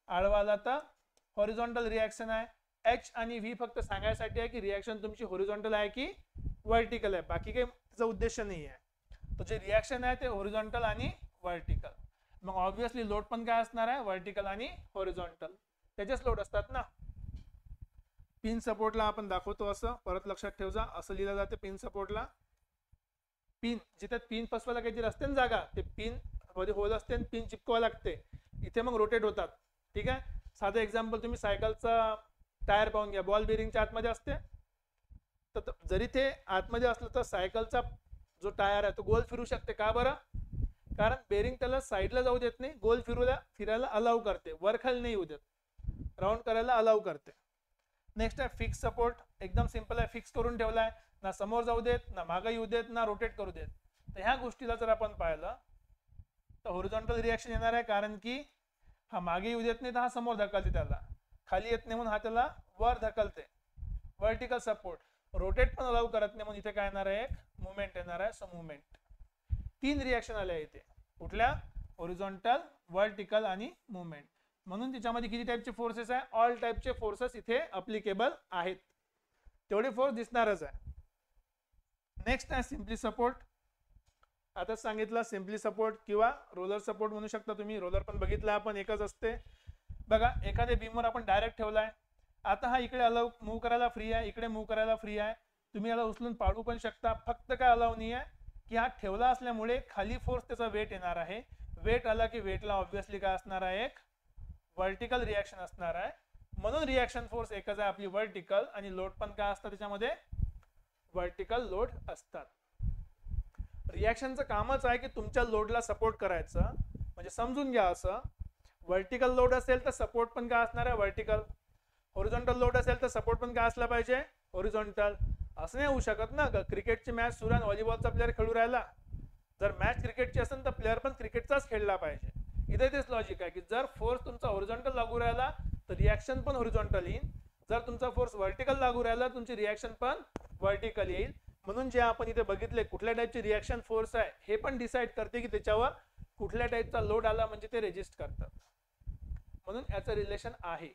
आडवा आला तर हॉरिझॉन्टल रिएक्शन आहे. एच आणि व्ही फक्त सांगायसाठी आहे की रिएक्शन तुमची हॉरिझॉन्टल आहे की वर्टिकल आहे, बाकी काही त्याचा उद्देश नाही आहे. तर जे रिएक्शन आहे ते हॉरिझॉन्टल आणि वर्टिकल. मग ऑब्विसली लोड पण काय असणार आहे वर्टिकल आणि हॉरिझॉन्टल, त्याचेच लोड असतात ना. पिन सपोर्टला आपण दाखवतो असं, परत लक्षात ठेवजा, असं लिहिलं जाते पिन सपोर्टला. पिन जिथे पिन फसवायला काहीतरी असते ना जागा, ते पिन मध्ये होल असते आणि पिन चिपकावं लागते, इथे मग रोटेट होतात. ठीक आहे. साधं एक्झाम्पल तुम्ही सायकलचा टायर पाहून घ्या, बॉल बेरिंगच्या आतमध्ये असते, तर जरी ते आतमध्ये असलं तर सायकलचा जो टायर आहे तो गोल फिरू शकते. का बरं, कारण बेरिंग त्याला साईडला जाऊ देत नाही, गोल फिरायला अलाउ करते, वर खाली नाही येऊ देत, राऊंड करायला अलाउ करते. नेक्स्ट आहे फिक्स सपोर्ट. एकदम सिंपल आहे, फिक्स करून ठेवलाय, ना समोर जाऊ देत, ना मागे येऊ देत, ना रोटेट करू देत. तर ह्या गोष्टीला जर आपण पाहिलं तर हॉरिझॉन्टल रिएक्शन येणार आहे, कारण की हा मागे येऊ देत नाही तर हा समोर धकलते, त्याला खाली येत नाही म्हणून हा त्याला वर धकलते. वर्टिकल सपोर्ट रोटेट पण अलाउ करत नाही म्हणून इथे काय येणार आहे एक मुवमेंट येणार आहे. सो मुवमेंट, तीन रिएक्शन आले इथे, कुठल्या हॉरिझॉन्टल, वर्टिकल आणि मुवमेंट. म्हणून त्याच्यामध्ये किती टाइपचे फोर्सेस आहे, ऑल टाइपचे फोर्सेस इथे अप्लिकेबल आहेत, तेवढे फोर्स दिसणारच आहे. नेक्स्ट आहे सिम्पली सपोर्ट. आता सांगितलं सिम्पली सपोर्ट किंवा रोलर सपोर्ट म्हणू शकता तुम्ही. रोलर पण बघितलं आपण, एकच असते. बघा एखाद्या बीमवर आपण डायरेक्ट ठेवलाय, आता हा इकडे अलाउ मूव्ह करायला फ्री आहे, इकडे मूव्ह करायला फ्री आहे, तुम्ही याला उचलून पाडू पण शकता. फक्त काय अलाउ नाही आहे की हा ठेवला असल्यामुळे खाली फोर्स त्याचा वेट येणार आहे. वेट आला की वेटला ऑब्विसली काय असणार आहे एक वर्टिकल रिएक्शन असणार आहे. म्हणून रिएक्शन फोर्स एकच आहे आपली वर्टिकल, आणि लोड पण काय असतात त्याच्यामध्ये वर्टिकल लोड असतात. रिएक्शनचं कामच आहे की तुमच्या लोडला सपोर्ट करायचं. म्हणजे समजून घ्या, असं वर्टिकल लोड असेल तर सपोर्ट पण काय असणार आहे वर्टिकल, हॉरिझॉन्टल लोड असेल तर सपोर्ट पण काय असला पाहिजे हॉरिझॉन्टल. असं नाही होऊ शकत ना, क्रिकेटची मॅच सुरू आहे, व्हॉलीबॉलचा प्लेअर खेळू राहिला, जर मॅच क्रिकेटची असेल तर प्लेअर पण क्रिकेटचाच खेळला पाहिजे. इथे तेच लॉजिक आहे की जर फोर्स तुमचा हॉरिझॉन्टल लागू राहिला तर रिएक्शन पण हॉरिझॉन्टल येईल, जर तुमचा फोर्स वर्टिकल लागू राहिला तुमची रिएक्शन पण वर्टिकल येईल. म्हणून जे आपण इथे बघितले कुठल्या टाइपचे रिएक्शन फोर्स आहे हे पण डिसाइड करते की त्याच्यावर कुठल्या टाइपचा लोड आला म्हणजे ते रेजिस्ट करतात. म्हणून याचं रिलेशन आहे.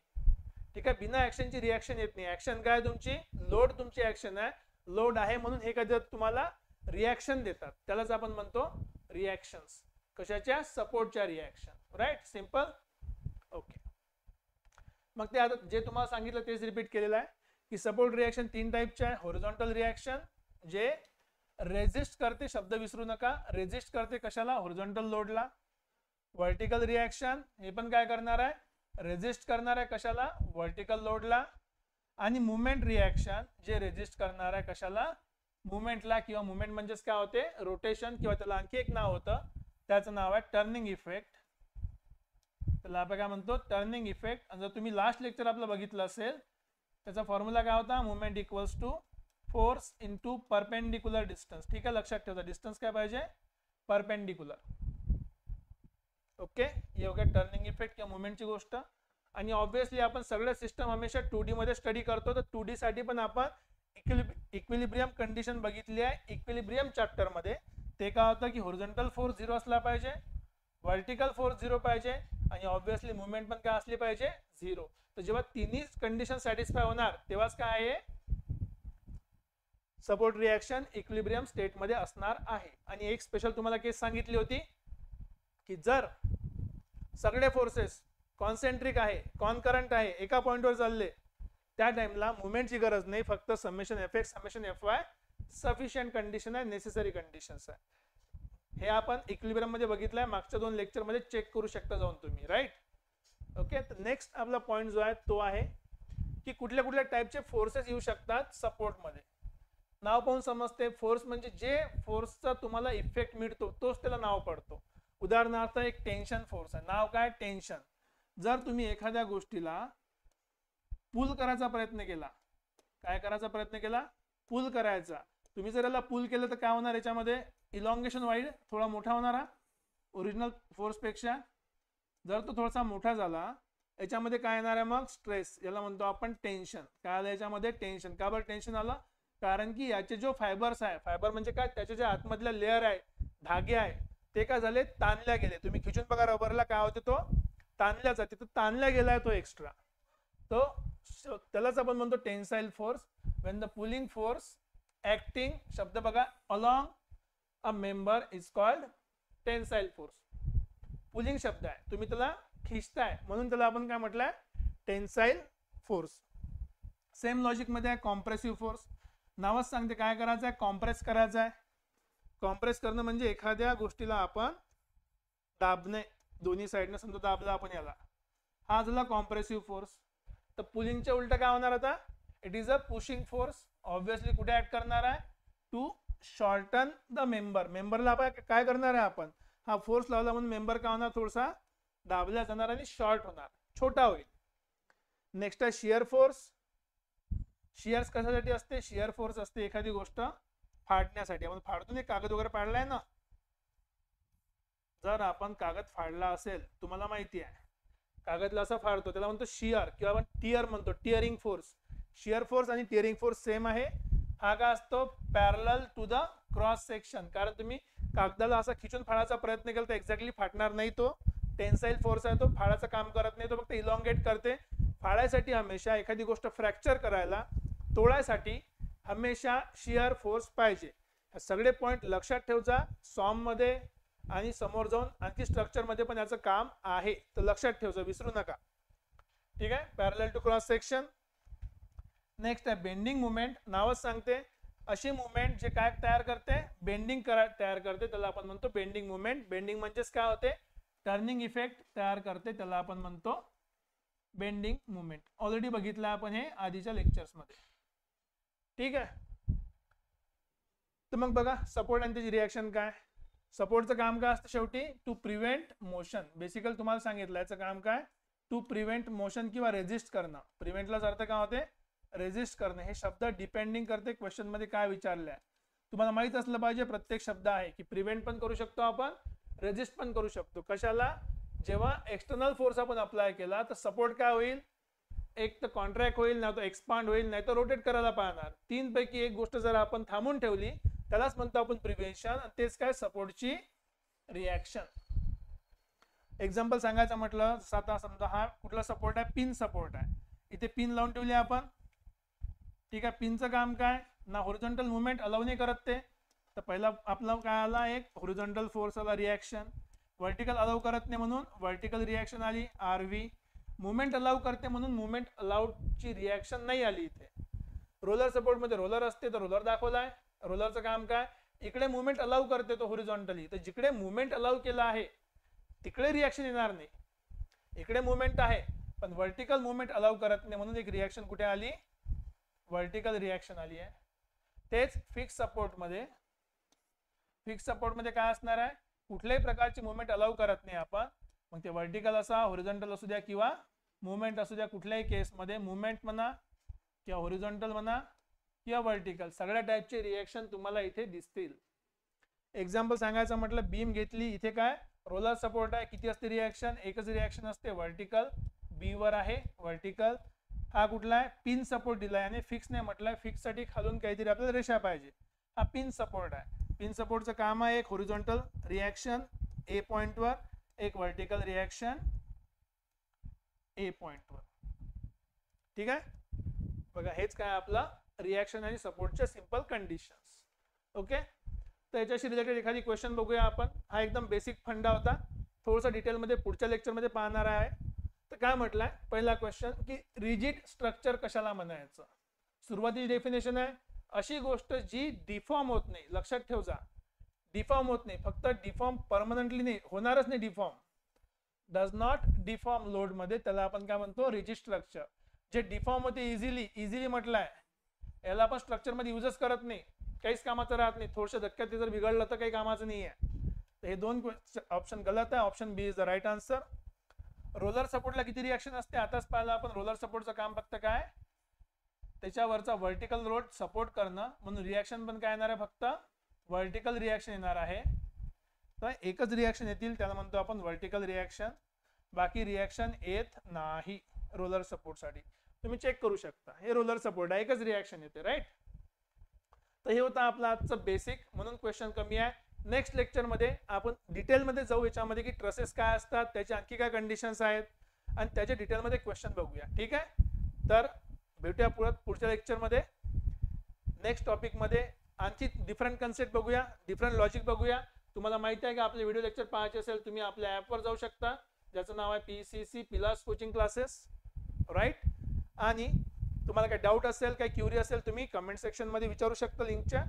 ठीक आहे. बिना ऍक्शनची रिॲक्शन येत नाही. ऍक्शन काय तुमची, लोड तुमची ऍक्शन आहे, लोड आहे म्हणून हे कधी तुम्हाला रिॲक्शन देतात, त्यालाच आपण म्हणतो रिॲक्शन्स. कशाच्या, सपोर्टच्या रिॲक्शन. Right, simple. ओके. मग ते आता जे तुम्हाला सांगितलं तेच रिपीट केलेलं आहे की सपोर्ट रिॲक्शन 3 टाईपचे आहे. हॉरिझॉन्टल रिॲक्शन जे रेजिस्ट करते, शब्द विसरू नका, रेजिस्ट करते कशाला, हॉरिझॉन्टल लोडला. व्हर्टिकल रिॲक्शन हे पण काय करणार आहे, रेजिस्ट करणार आहे कशाला, व्हर्टिकल लोडला. आणि मुवमेंट रिॲक्शन जे रेजिस्ट करणार आहे कशाला, मुवमेंटला, किंवा मुवमेंट म्हणजेच काय होते, रोटेशन, किंवा त्याला आणखी एक नाव होतं, त्याचं नाव आहे टर्निंग इफेक्ट. त्याला आपण काय म्हणतो, टर्निंग इफेक्ट. आणि जर तुम्ही लास्ट लेक्चर आपलं बघितलं असेल, त्याचा फॉर्म्युला काय होता, moment equals to force into perpendicular distance. ठीक आहे, लक्षात ठेवा, डिस्टन्स काय पाहिजे, परपेंडिक्युलर. ओके, हे हो गया टर्निंग इफेक्ट किंवा मुवमेंटची गोष्ट. आणि ऑब्विसली आपण सगळे सिस्टम हमेशा 2D मध्ये स्टडी करतो, तर 2D साठी पण आपण इक्विलिब्रियम कंडिशन बघितली आहे इक्विलिब्रियम चॅप्टर मध्ये. ते काय होतं की हॉरिझॉन्टल फोर्स 0 असला पाहिजे, व्हर्टिकल फोर्स 0 पाहिजे, आणि ऑब्विसली मुवमेंट पण काय असली पाहिजे, 0. तर जेव्हा तिन्ही कंडिशन सॅटिस्फाय होणार तेव्हाच काय आहे, सपोर्ट रिॲक्शन इक्विलिब्रियम स्टेट मध्ये असणार आहे. आणि एक स्पेशल तुम्हाला केस सांगितली होती की जर सगळे फोर्सेस कॉन्सेंट्रिक आहे, कॉनकरंट आहे, एका पॉइंटवर चालले, त्या टाइमला मुवमेंटची गरज नाही, फक्त summation F x summation F Y sufficient condition आहे, नेसेसरी कंडिशन्स आहे. हे आपण इक्विलिब्रियम मध्ये बघितलंय, मागच्या 2 लेक्चर मध्ये चेक करू शकता जाऊन तुम्ही. राईट. ओके, तर नेक्स्ट आपला पॉइंट जो आहे तो आहे की कुठल्या कुठल्या टाइपचे फोर्सेस येऊ शकतात सपोर्ट मध्ये. नाव पाहून समजते, फोर्स म्हणजे जे फोर्सचा तुम्हाला इफेक्ट मिळतो तोच त्याला नाव पडतो. उदाहरणार्थ एक टेन्शन फोर्स आहे, नाव काय, टेन्शन. जर तुम्ही एखाद्या गोष्टीला पुल करायचा प्रयत्न केला, काय करायचा प्रयत्न केला, पुल करायचा, तुम्ही जर याला पुल केलं तर काय होणार, याच्यामध्ये इलॉंगेशन वाईड थोडा मोठा होणार ओरिजिनल फोर्स पेक्षा. जर तो थोडासा मोठा झाला, याच्यामध्ये काय येणार आहे मग, स्ट्रेस, याला म्हणतो आपण टेन्शन. काय आलं याच्यामध्ये, टेन्शन. का बरं टेन्शन आलं, कारण की याचे जो फायबर्स आहे, फायबर म्हणजे काय, त्याचे जे आतमधल्या लेअर आहे, धागे आहे, ते काय झाले, ताणल्या गेले. तुम्ही खिचून बघा रबरला, काय होते, तो ताणल्या जाते, तो ताणल्या गेलाय तो एक्स्ट्रा. तो त्यालाच आपण म्हणतो tensile force. When the pulling force acting, शब्द बघा, along a member is called tensile force. Pulling शब्द आहे, तुम्ही त्याला खिचताय म्हणून त्याला आपण काय म्हटलंय, टेन्साइल फोर्स. सेम लॉजिक मध्ये आहे कॉम्प्रेसिव्ह फोर्स. नावच सांगते काय करायचं आहे, कॉम्प्रेस करायचं आहे. कॉम्प्रेस करणं म्हणजे एखाद्या गोष्टीला आपण दाबणे, दोन्ही साईडने समजा दाबला आपण याला, हा झाला कॉम्प्रेसिव्ह फोर्स. तर पुलिंगच्या उलट काय होणार आता, it is a pushing force. Obviously कुठे ऍड करणार आहे, टू शॉर्टन द मेंबर. मेंबरला आपण काय करणार आहे, आपण हा फोर्स लावला म्हणून मेंबर काय होणार, थोडासा दाबला जाणार आणि शॉर्ट होणार, छोटा होईल. नेक्स्ट आहे शियर फोर्स. शियर्स कशासाठी असते, शियर फोर्स असते एखादी गोष्ट फाडण्यासाठी. आपण फाडतो नाही, कागद वगैरे फाडलाय ना, जर आपण कागद फाडला असेल, तुम्हाला माहिती आहे कागदला असं फाडतो, त्याला म्हणतो शियर, किंवा आपण टियर म्हणतो, टियरिंग फोर्स. शियर फोर्स आणि टियरिंग फोर्स सेम आहे. हा काय असतो, parallel to the cross section. कारण तुम्ही कागदाला असा खिचून फाडायचा प्रयत्न केला तर एक्झॅक्टली फाटणार नाही. तो टेन्साइल फोर्स आहे, तो फाडायचं काम करत नाही, तो फक्त इलॉंगेट करते. फाडायसाठी हमेशा, एखादी गोष्ट फ्रॅक्चर करायला, तोडायसाठी हमेशा शियर फोर्स पाहिजे. हे सगळे पॉइंट लक्षात ठेवजा. सॉम मध्ये आणि समोर जाऊन आणखी स्ट्रक्चर मध्ये पण याचं काम आहे, तर लक्षात ठेवजा, विसरू नका. ठीक आहे, parallel to cross section. Next आहे बेंडिंग मुवमेंट. नावच सांगते, अशी मुवमेंट जे काय तयार करते, बेंडिंग तयार करते, त्याला आपण म्हणतो बेंडिंग मुवमेंट. बेंडिंग म्हणजेच काय होते, टर्निंग इफेक्ट तयार करते, त्याला आपण म्हणतो बेंडिंग मुवमेंट. ऑलरेडी बघितलं आपण हे आधीच्या लेक्चर्स मध्ये. ठीक आहे, तर मग बघा सपोर्ट आणि त्याची रिॲक्शन काय. सपोर्टचं काम काय असतं, शेवटी टू प्रिव्हेंट मोशन. बेसिकली तुम्हाला सांगितलं याचं काम काय, टू प्रिव्हेंट मोशन किंवा रेजिस्ट करणं. प्रिव्हेंटलाच अर्थ काय होते, रेजिस्ट करणे. हे शब्द डिपेंडिंग करते क्वेश्चन मध्ये काय विचारलंय. तुम्हाला माहित असलं पाहिजे प्रत्येक शब्द आहे की प्रिव्हेंट पण करू शकतो आपण, रेजिस्ट पण करू शकतो. कशाला, जेव्हा एक्सटर्नल फोर्स आपण अप्लाय केला तर सपोर्ट काय होईल, एक तर कॉन्ट्रॅक्ट होईल, नाही तर एक्सपांड होईल, नाही तर रोटेट करायला पाहणार. 3 पैकी एक गोष्ट जर आपण थांबून ठेवली त्यालाच म्हणतो आपण प्रिव्हेन्शन. तेच काय, सपोर्टची रिॲक्शन. एक्झाम्पल सांगायचं म्हटलं, आता समजा हा कुठला सपोर्ट आहे, पिन सपोर्ट आहे. इथे पिन लावून ठेवली आपण, ठीक आहे. पिनचं काम काय ना, हॉरिझॉन्टल मुवमेंट अलाउ नाही करत ते, तर पहिला आपला काय आला, एक हॉरिझॉन्टल फोर्स आला रिॲक्शन. व्हर्टिकल अलाउ करत नाही म्हणून व्हर्टिकल रिॲक्शन आली आरव्ही. मुवमेंट अलाउ करते म्हणून मुवमेंट अलाउडची रिॲक्शन नाही आली इथे. रोलर सपोर्ट मध्ये रोलर असते तर रोलर दाखवलाय. रोलरचं काम काय, इकडे मुवमेंट अलाउ करते तो हॉरिझॉन्टली, तर जिकडे मुवमेंट अलाउ केला आहे तिकडे रिॲक्शन येणार नाही. इकडे मुवमेंट आहे पण व्हर्टिकल मुवमेंट अलाउ करत नाही म्हणून एक रिॲक्शन कुठे आली, व्हर्टिकल रिॲक्शन आली आहे. तेच फिक्स सपोर्ट मध्ये, फिक्स सपोर्ट मध्ये काय असणार आहे, कुठल्याही प्रकारची मुवमेंट अलाउ करत नाही आपण, मग ते व्हर्टिकल असा, हॉरिझॉन्टल असू द्या किंवा मुवमेंट असू द्या, कुठल्याही केसमध्ये मुवमेंट म्हणा किंवा हॉरिझॉन्टल म्हणा किंवा व्हर्टिकल, सगळ्या टाईपचे रिॲक्शन तुम्हाला इथे दिसतील. एक्झाम्पल सांगायचं म्हटलं, बीम घेतली, इथे काय रोलर सपोर्ट आहे, किती असते रिॲक्शन, एकच रिॲक्शन असते व्हर्टिकल, बी वर आहे व्हर्टिकल. हा कुठला आहे, पिन सपोर्ट दिलाय आणि फिक्स नाही म्हटलंय, फिक्स साठी खालून काहीतरी आपल्याला रेषा पाहिजे, हा पिन सपोर्ट आहे. पिन सपोर्टचं काम आहे एक हॉरिझॉन्टल रिॲक्शन ए पॉइंट वर, एक व्हर्टिकल रिॲक्शन ए पॉइंट वर, ठीक आहे. बघा हेच काय आपला रिॲक्शन आणि सपोर्टच्या सिंपल कंडिशन्स. ओके, तर याच्याशी रिलेटेड एखादी क्वेश्चन बघूया आपण. हा एकदम बेसिक फंडा होता, थोडंसं डिटेलमध्ये पुढच्या लेक्चरमध्ये पाहणार आहे. तर काय म्हटलंय पहिला क्वेश्चन की रिजिड स्ट्रक्चर कशाला म्हणायचं. सुरुवातीची डेफिनेशन आहे, अशी गोष्ट जी डिफॉर्म होत नाही. लक्षात ठेव जा, डिफॉर्म होत नाही, फक्त डिफॉर्म परमनंटली नाही, होणारच नाही deform, does not deform load मध्ये, त्याला आपण काय म्हणतो, रिजिड स्ट्रक्चर. जे डिफॉर्म होते इझिली म्हटलंय, याला आपण स्ट्रक्चर मध्ये युजच करत नाही, काहीच कामाचं राहत नाही, थोडशा धक्क्यात ते जर बिघडलं तर काही कामाचं नाही आहे. तर हे दोन ऑप्शन गलत आहे, option B is the right answer. Roller सपोर्टला किती रिॲक्शन असते आताच पाहिलं आपण. रोलर सपोर्टचं काम फक्त काय, त्याच्यावरचा व्हर्टिकल लोड सपोर्ट करणं, म्हणून रिॲक्शन पण काय येणार आहे, फक्त व्हर्टिकल रिॲक्शन येणार आहे. तर एकच रिॲक्शन येतील, त्याला म्हणतो आपण व्हर्टिकल रिॲक्शन, बाकी रिॲक्शन येत नाही रोलर सपोर्ट साठी. तुम्ही चेक करू शकता, हे रोलर सपोर्ट आहे, एकच रिॲक्शन येते, राईट. तर हे होतं आपलं आजचं बेसिक, म्हणून क्वेश्चन कमी आहे. नेक्स्ट लेक्चर मध्ये आपण डिटेलमध्ये जाऊ याच्यामध्ये की ट्रसेस काय असतात, त्याचे आणखी काय कंडिशन्स आहेत आणि त्याचे डिटेलमध्ये क्वेश्चन बघूया, ठीक आहे. तर भेटूया पुढच्या लेक्चरमध्ये. नेक्स्ट टॉपिकमध्ये आणखी डिफरंट कन्सेप्ट बघूया, डिफरंट लॉजिक बघूया. तुम्हाला माहिती आहे की आपले व्हिडिओ लेक्चर पाहायचे असेल तुम्ही आपल्या ॲपवर जाऊ शकता, ज्याचं नाव आहे PCC pillars coaching classes, right. आणि तुम्हाला काही डाऊट असेल, काही क्युरी असेल, तुम्ही कमेंट सेक्शन मध्ये विचारू शकता लिंकच्या,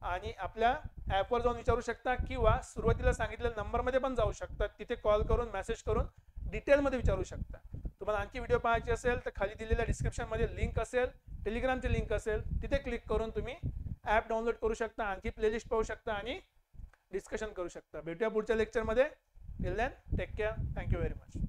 आणि आपल्या ॲपवर जाऊन विचारू शकता किंवा सुरुवातीला सांगितलेल्या नंबरमध्ये पण जाऊ शकता, तिथे कॉल करून मेसेज करून डिटेलमध्ये विचारू शकता. तुम्हाला आणखी व्हिडिओ पाहायचे असेल तर खाली दिलेल्या डिस्क्रिप्शनमध्ये लिंक असेल, टेलिग्रामची लिंक असेल, तिथे क्लिक करून तुम्ही ॲप डाउनलोड करू शकता, आणखी प्लेलिस्ट पाहू शकता आणि डिस्कशन करू शकता. भेटूया पुढच्या लेक्चरमध्ये. Till then take care, thank you very much.